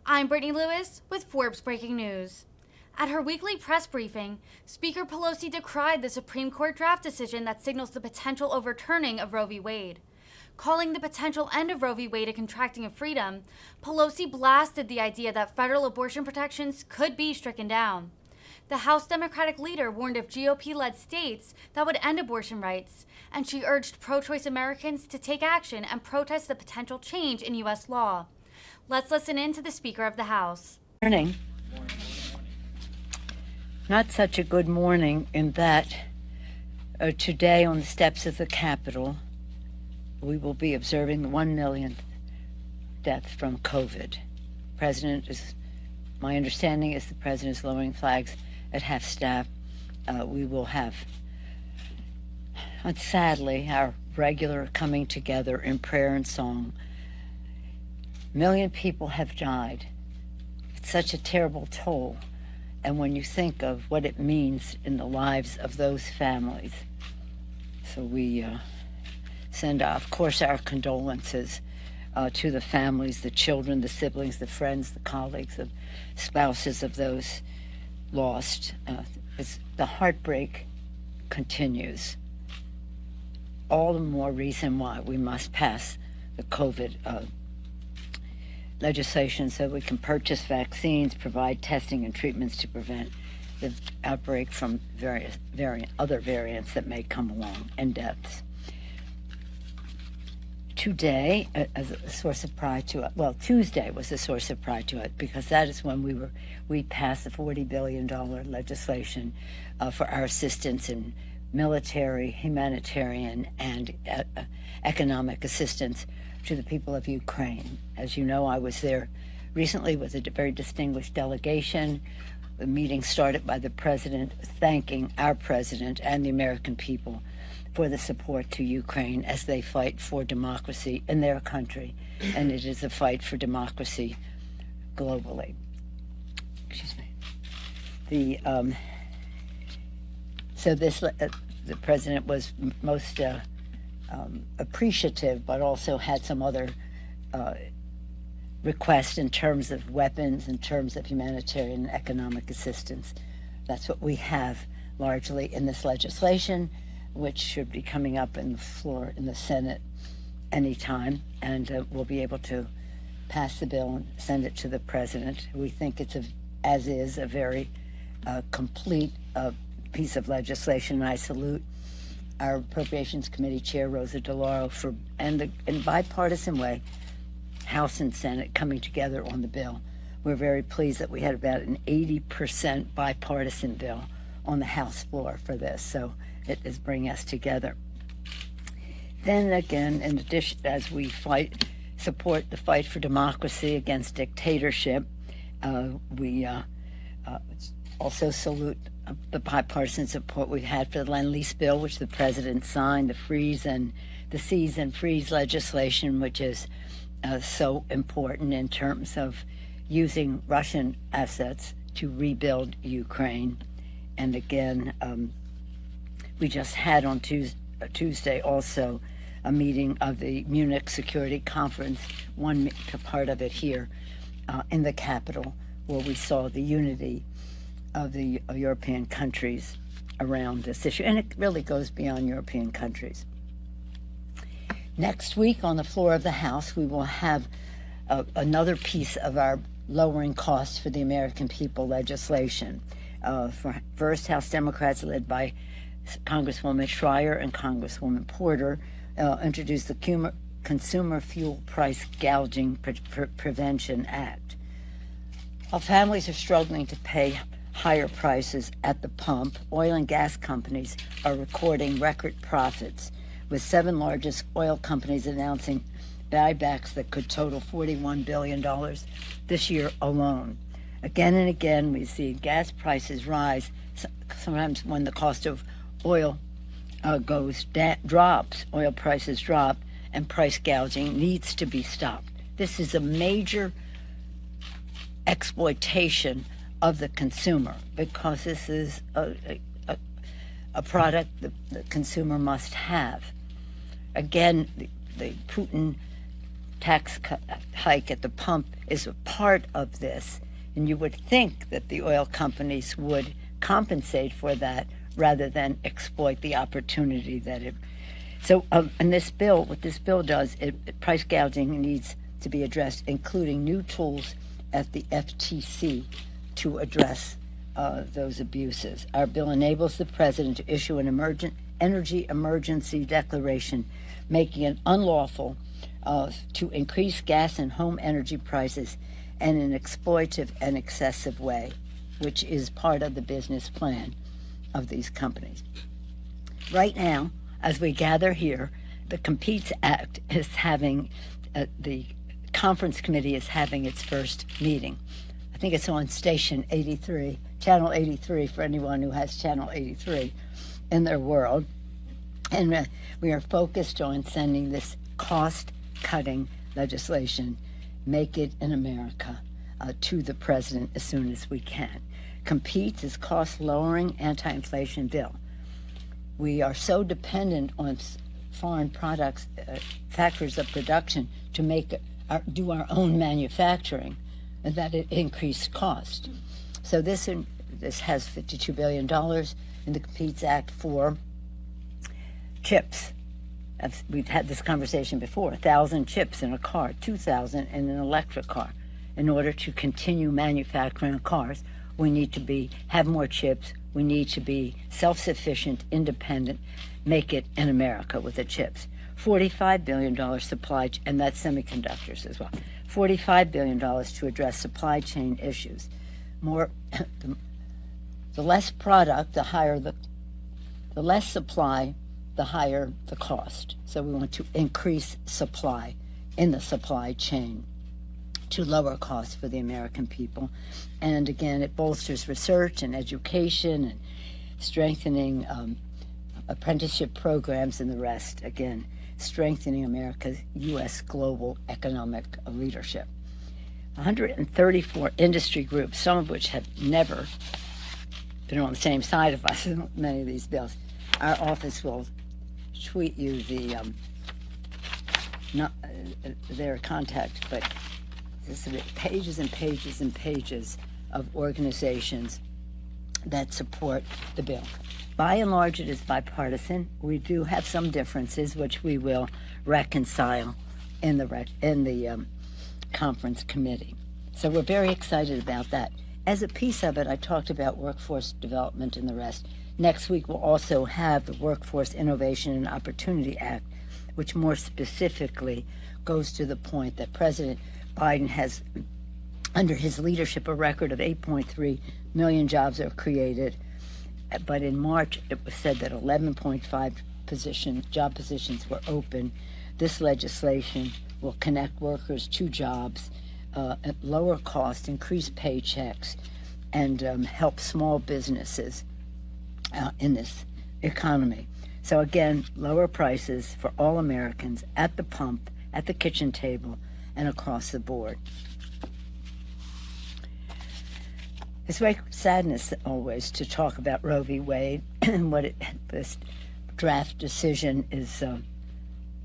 I'm Brittany Lewis with Forbes Breaking News. At her weekly press briefing, Speaker Pelosi decried the Supreme Court draft decision that signals the potential overturning of Roe v. Wade. Calling the potential end of Roe v. Wade a contracting of freedom, Pelosi blasted the idea that federal abortion protections could be stricken down. The House Democratic leader warned of GOP-led states that would end abortion rights, and she urged pro-choice Americans to take action and protest the potential change in U.S. law. Let's listen in to the Speaker of the House. Morning. Not such a good morning in that today on the steps of the Capitol, we will be observing the 1 millionth death from COVID. My understanding is the President is lowering flags at half-staff. We will have, sadly, our regular coming together in prayer and song. 1 million people have died. It's such a terrible toll. And when you think of what it means in the lives of those families. So we send, of course, our condolences to the families, the children, the siblings, the friends, the colleagues, the spouses of those lost. The heartbreak continues. All the more reason why we must pass the COVID legislation so we can purchase vaccines, provide testing and treatments to prevent the outbreak from various other variants that may come along, and deaths. Today, as a source of pride to us, well, Tuesday was a source of pride to us because that is when we passed the $40 billion legislation for our assistance in military, humanitarian, and economic assistance to the people of Ukraine. As you know, I was there recently with a very distinguished delegation. The meeting started by the President thanking our President and the American people for the support to Ukraine as they fight for democracy in their country. And it is a fight for democracy globally. Excuse me. The President was most appreciative, but also had some other requests in terms of weapons, in terms of humanitarian and economic assistance. That's what we have largely in this legislation, which should be coming up in the floor in the Senate anytime, and we'll be able to pass the bill and send it to the President. We think it's a very complete piece of legislation, and I salute our Appropriations Committee Chair, Rosa DeLauro, in bipartisan way, House and Senate coming together on the bill. We're very pleased that we had about an 80% bipartisan bill on the House floor for this, so it is bringing us together. Then again, in addition, as we support the fight for democracy against dictatorship, we also salute the bipartisan support we've had for the Lend-Lease bill, which the President signed, the seize and freeze legislation, which is so important in terms of using Russian assets to rebuild Ukraine. And again, we just had on Tuesday also a meeting of the Munich Security Conference, one part of it here in the Capitol, where we saw the unity of the European countries around this issue, and it really goes beyond European countries. Next week on the floor of the House, we will have another piece of our lowering costs for the American people legislation. First, House Democrats led by Congresswoman Schreier and Congresswoman Porter introduced the Consumer Fuel Price Gouging Prevention Act. While families are struggling to pay higher prices at the pump, oil and gas companies are recording record profits, with 7 largest oil companies announcing buybacks that could total $41 billion this year alone. Again and again, we see gas prices rise, sometimes when the cost of oil drops, oil prices drop, and price gouging needs to be stopped. This is a major exploitation of the consumer, because this is a product the consumer must have. Again, the Putin tax hike at the pump is a part of this, and you would think that the oil companies would compensate for that rather than exploit the opportunity that it. So, and this bill, what this bill does, price gouging needs to be addressed, including new tools at the FTC to address those abuses. Our bill enables the president to issue an energy emergency declaration, making it unlawful to increase gas and home energy prices in an exploitive and excessive way, which is part of the business plan of these companies. Right now, as we gather here, the Competes Act is having, the conference committee is having its first meeting. I think it's on station 83, channel 83 for anyone who has channel 83 in their world. And we are focused on sending this cost-cutting legislation, Make It in America, to the president as soon as we can. Competes is cost-lowering anti-inflation bill. We are so dependent on foreign products, factors of production to do our own manufacturing, that it increased cost. So this has $52 billion in the Competes Act for chips. We've had this conversation before. 1,000 chips in a car, 2,000 in an electric car. In order to continue manufacturing cars, we need to have more chips. We need to be self-sufficient, independent, make it in America with the chips. $45 billion supply, and that's semiconductors as well. $45 billion to address supply chain issues. More, the less product, the higher the less supply, the higher the cost. So we want to increase supply in the supply chain to lower costs for the American people. And again, it bolsters research and education and strengthening apprenticeship programs and the rest. Again, strengthening America's U.S. global economic leadership. 134 industry groups, some of which have never been on the same side of us in many of these bills. Our office will tweet you their contact, but there's pages and pages and pages of organizations that support the bill. By and large, it is bipartisan. We do have some differences, which we will reconcile in the conference committee. So we're very excited about that. As a piece of it, I talked about workforce development and the rest. Next week, we'll also have the Workforce Innovation and Opportunity Act, which more specifically goes to the point that President Biden has, under his leadership, a record of 8.3 million jobs are created. But in March, it was said that 11.5 job positions were open. This legislation will connect workers to jobs at lower cost, increase paychecks, and help small businesses in this economy. So again, lower prices for all Americans at the pump, at the kitchen table, and across the board. It's great sadness always to talk about Roe v. Wade and this draft decision is,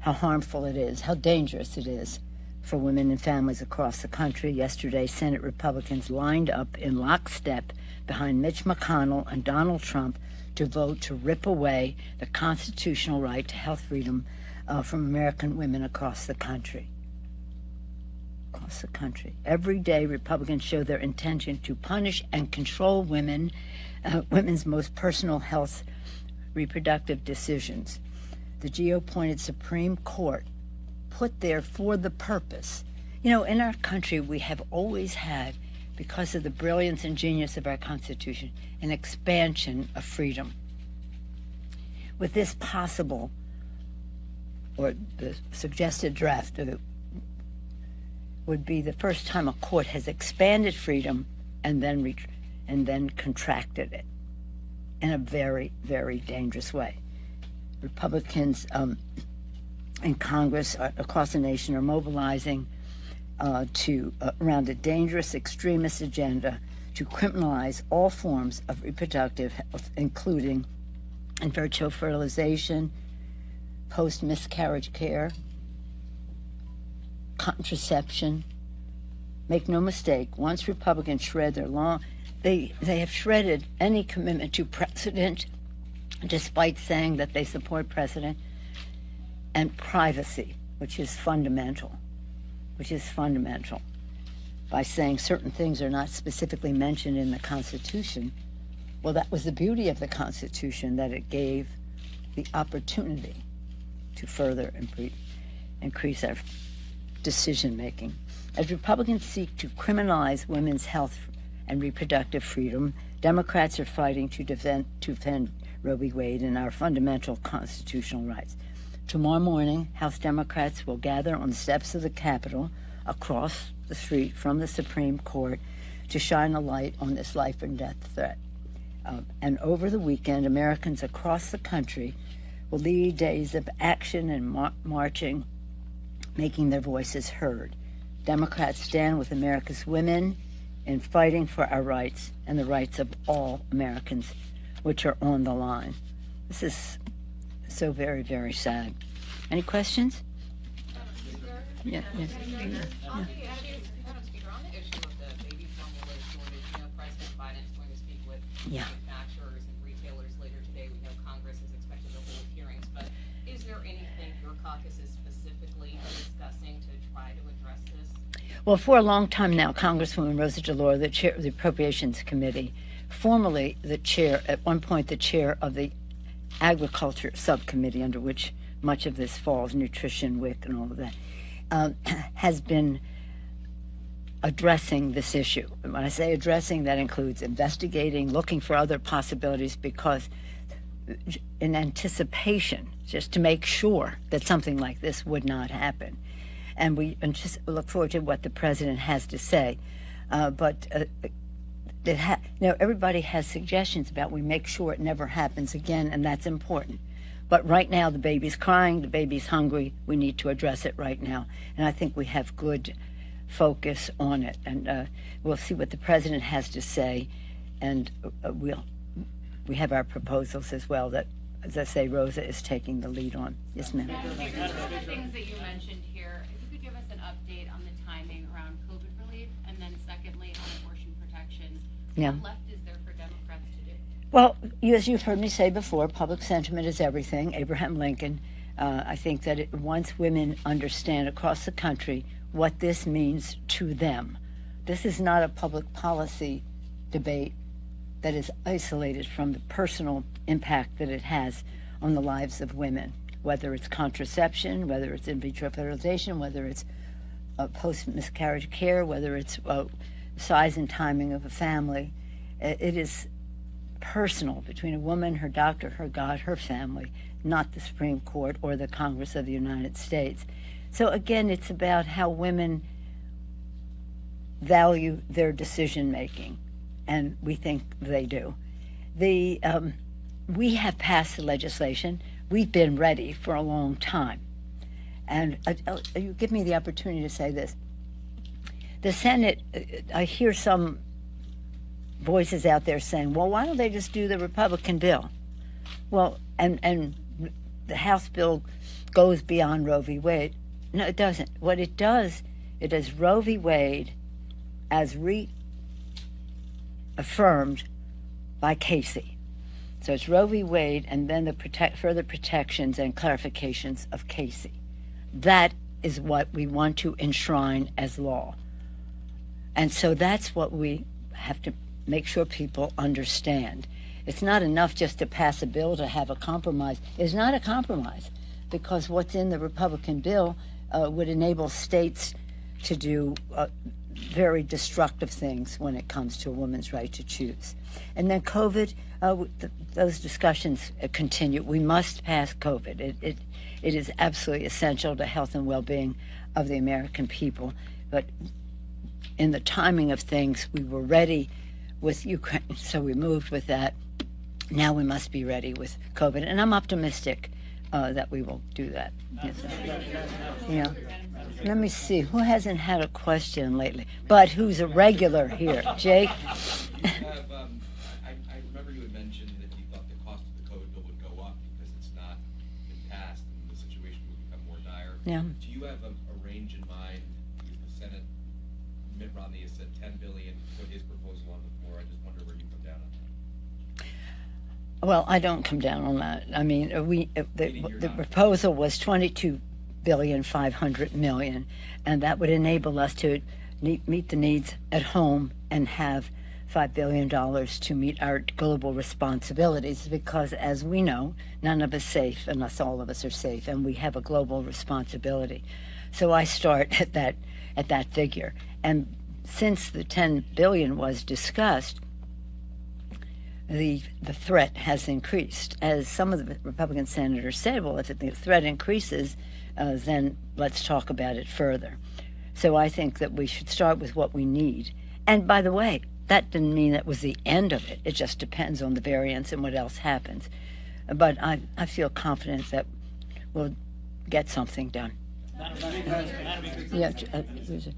how harmful it is, how dangerous it is for women and families across the country. Yesterday, Senate Republicans lined up in lockstep behind Mitch McConnell and Donald Trump to vote to rip away the constitutional right to health freedom from American women across the country. Across the country. Every day, Republicans show their intention to punish and control women's most personal health reproductive decisions. The GOP-appointed Supreme Court put there for the purpose. You know, in our country, we have always had, because of the brilliance and genius of our Constitution, an expansion of freedom. With this possible, or the suggested draft of it, would be the first time a court has expanded freedom and then contracted it in a very, very dangerous way. Republicans in Congress across the nation are mobilizing around a dangerous extremist agenda to criminalize all forms of reproductive health, including in vitro fertilization, post-miscarriage care, contraception. Make no mistake, once Republicans shred their law, they have shredded any commitment to precedent, despite saying that they support precedent, and privacy, which is fundamental, by saying certain things are not specifically mentioned in the Constitution. Well, that was the beauty of the Constitution, that it gave the opportunity to further increase our decision-making. As Republicans seek to criminalize women's health and reproductive freedom, Democrats are fighting to defend Roe v. Wade and our fundamental constitutional rights. Tomorrow morning, House Democrats will gather on the steps of the Capitol across the street from the Supreme Court to shine a light on this life and death threat. And over the weekend, Americans across the country will lead days of action and marching, making their voices heard. Democrats stand with America's women in fighting for our rights and the rights of all Americans, which are on the line. This is so very, very sad. Any questions? Yeah. Madam Speaker, on the issue of the baby formula shortage, President Biden is going to speak with manufacturers and retailers later today. We know Congress is expected to hold hearings, but is there anything your caucus is specifically discussing to try to address this? Well, for a long time now, Congresswoman Rosa DeLauro, the chair of the Appropriations Committee, formerly the chair, at one point the chair of the Agriculture Subcommittee, under which much of this falls, nutrition, WIC, and all of that, has been addressing this issue. And when I say addressing, that includes investigating, looking for other possibilities, because in anticipation, just to make sure that something like this would not happen. And we just look forward to what the president has to say. Everybody has suggestions about we make sure it never happens again, and that's important. But right now, the baby's crying, the baby's hungry. We need to address it right now. And I think we have good focus on it. And we'll see what the president has to say. And we have our proposals as well that, as I say, Rosa is taking the lead on. Yes, ma'am. One of the things that you mentioned here, if you could give us an update on the timing around COVID relief, and then secondly, on abortion protections. Yeah. What left is there for Democrats to do? Well, as you've heard me say before, public sentiment is everything. Abraham Lincoln. I think that once women understand across the country what this means to them, this is not a public policy debate that is isolated from the personal impact that it has on the lives of women, whether it's contraception, whether it's in vitro fertilization, whether it's post-miscarriage care, whether it's size and timing of a family. It is personal between a woman, her doctor, her God, her family, not the Supreme Court or the Congress of the United States. So again, it's about how women value their decision making, and we think they do. We have passed the legislation. We've been ready for a long time. And you give me the opportunity to say this. The Senate, I hear some voices out there saying, well, why don't they just do the Republican bill? Well, and the House bill goes beyond Roe v. Wade. No, it doesn't. What it does, it is Roe v. Wade as reaffirmed by Casey. So it's Roe v. Wade and then the further protections and clarifications of Casey. That is what we want to enshrine as law. And so that's what we have to make sure people understand. It's not enough just to pass a bill to have a compromise. It's not a compromise, because what's in the Republican bill would enable states to do very destructive things when it comes to a woman's right to choose. And then COVID, those discussions continue. We must pass COVID. It is absolutely essential to health and well-being of the American people. But in the timing of things, we were ready with Ukraine, so we moved with that. Now we must be ready with COVID, and I'm optimistic that we will do that. Yes. Yeah. Let me see, who hasn't had a question lately, but who's a regular here? Jake? I remember you had mentioned that you thought the cost of the COVID bill would go up because it's not been passed and the situation would become more dire. Yeah. Do you have a range in mind Mitt Romney has said 10 billion, put his proposal on the floor. I just wonder where you come down on that. Well, I don't come down on that. I mean, the proposal was 22,500,000,000, and that would enable us to meet the needs at home and have $5 billion to meet our global responsibilities, because as we know, none of us safe unless all of us are safe, and we have a global responsibility. So I start at that figure. And since the 10 billion was discussed, the threat has increased. As some of the Republican senators said, well, if the threat increases, then let's talk about it further. So I think that we should start with what we need. And by the way, that didn't mean that was the end of it. It just depends on the variants and what else happens. But I feel confident that we'll get something done. Yeah. Thank you.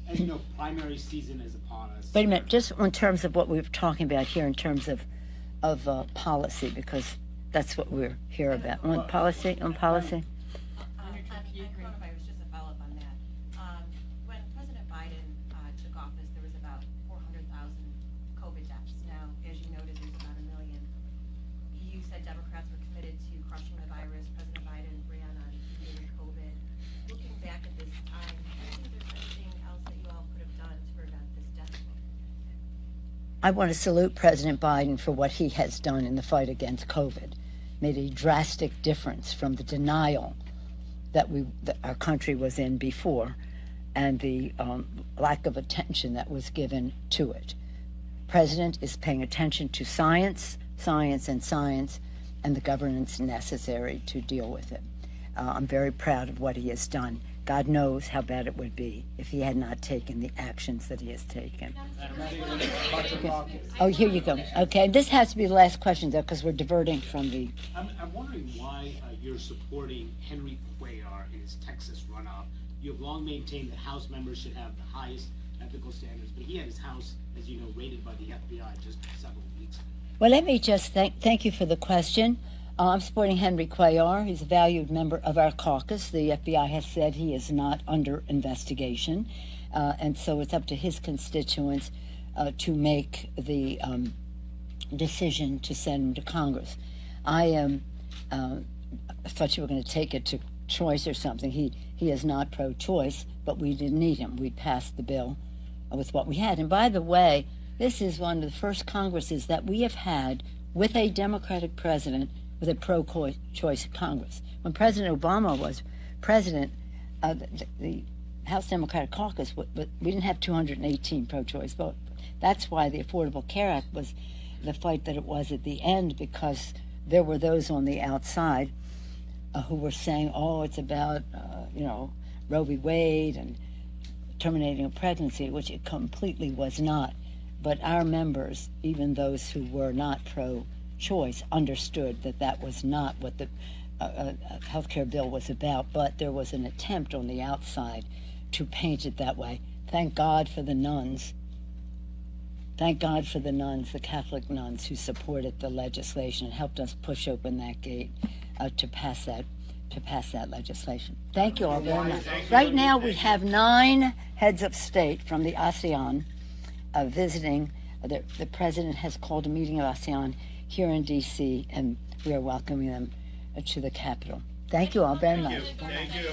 As you know, primary season is upon us. Wait a minute, just in terms of what we're talking about here, in terms of policy, because that's what we're here about. On policy. Coronavirus, just a follow-up on that. When President Biden took office, there was about 400,000 COVID deaths. Now, as you noted, there's about 1 million. You said Democrats were committed to crushing the virus. President Biden ran on beating COVID. Looking back at this time, do you think there's anything else that you all could have done to prevent this death toll? I want to salute President Biden for what he has done in the fight against COVID. Made a drastic difference from the denial that our country was in before, and the lack of attention that was given to it. President is paying attention to science, and the governance necessary to deal with it. I'm very proud of what he has done. God knows how bad it would be if he had not taken the actions that he has taken. Oh, here you go. Okay, this has to be the last question, though, because we're diverting from the... I'm wondering why you're supporting Henry Cuellar in his Texas runoff. You have long maintained that House members should have the highest ethical standards, but he had his house, as you know, raided by the FBI just several weeks ago. Well, let me just thank you for the question. I'm supporting Henry Cuellar. He's a valued member of our caucus. The FBI has said he is not under investigation, and so it's up to his constituents to make the decision to send him to Congress. I thought you were going to take it to choice or something. He is not pro-choice, but we didn't need him. We passed the bill with what we had. And by the way, this is one of the first Congresses that we have had with a Democratic president with a pro-choice Congress. When President Obama was president, the House Democratic Caucus, we didn't have 218 pro-choice votes. That's why the Affordable Care Act was the fight that it was at the end, because there were those on the outside who were saying, oh, it's about, Roe v. Wade and terminating a pregnancy, which it completely was not. But our members, even those who were not pro-choice, understood that that was not what the health care bill was about, but there was an attempt on the outside to paint it that way. Thank God for the nuns. Thank God for the nuns, the Catholic nuns, who supported the legislation and helped us push open that gate to pass that legislation. Thank you all very much. Right now we have 9 heads of state from the ASEAN visiting. The president has called a meeting of ASEAN here in D.C., and we are welcoming them to the Capitol. Thank you all very much. Thank you.